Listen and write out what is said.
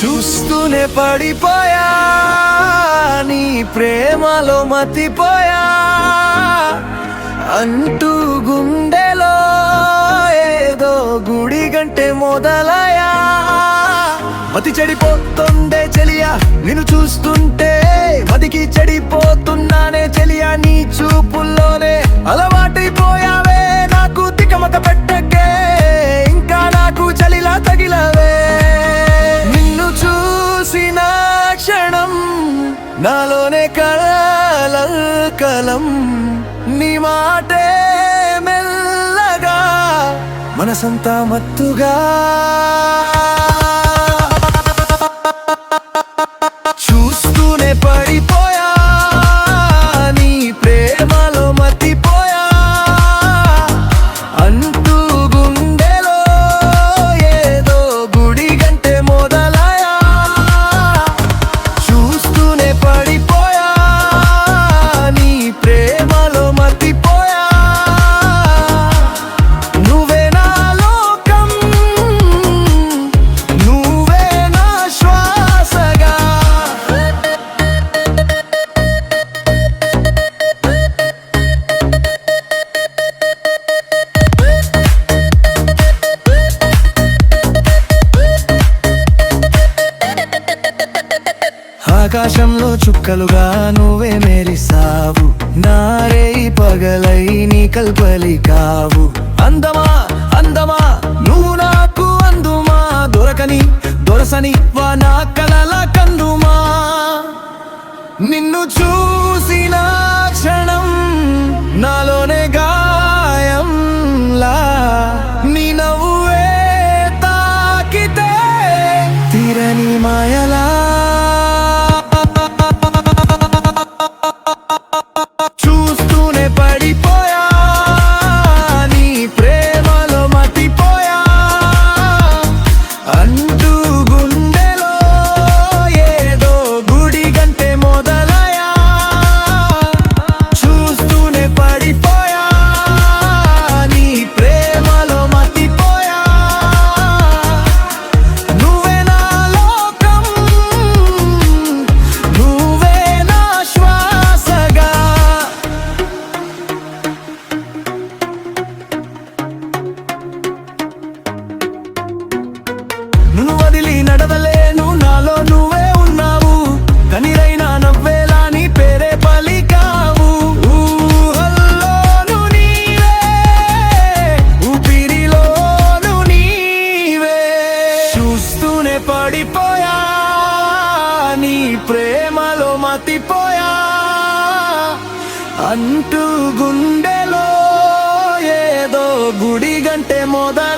చూస్తూనే పడిపోయా నీ ప్రేమలో మతిపోయా అంటూ గుండెలో ఏదో గుడి గంటే మొదలయా మతి చెడిపోతుందే చెలియా నిన్ను చూస్తుంటే మదికి చెడిపోతున్నానే చెలియా నీ చూపుల్లోనే అలవాటైపోయావే నాకు తికమక పెట్టకే ఇంకా నాకు చలిలా తగిలవే నిన్ను చూసిన క్షణం నాలోనే కలం నీ మాటే మెల్లగా మనసంతా మత్తుగా చూస్తూనే పడిపోయా నీ ప్రేమలో మతిపోయా అంటూ గుండెలో ఏదో గుడి గంటే మొదలయా చూస్తూనే పడిపోయా నీ ప్రేమలో మతిపోయా నువ్వే నా లోకం నువ్వే నా శ్వాసగా ఆకాశంలో చుక్కలుగా నువ్వే మెరిసావు నారే పగలై నీ కల్పలి కావు అందమా అందమా నువ్వు నాకు అందుమా దొరసని వా నా కలల కందుమా నిన్ను చూసిన క్షణం నాలోనే గాయంలా నీ నవ్వే తాకితే తీరని మాయలా చూస్తూనే పడిపోయా నీ ప్రేమలో మతిపోయా అంటూ గుండెలో ఏదో గుడి గంటే మొదలయా చూస్తూనే పడిపోయా నీ ప్రేమలో మతిపోయా నువ్వే నా లోకం నువ్వే నా శ్వాసగా నువ్వు వదిలి నడవలేను నాలో నువ్వే ఉన్నావు కనిరైనా నవ్వేలా నీ పేరే పలికావు ఊహల్లోను నీవే ఊపిరిలోను నీవే చూస్తూనే పడిపోయా నీ ప్రేమలో మతిపోయా అంటూ గుండెలో ఏదో గుడి గంటే మొదలు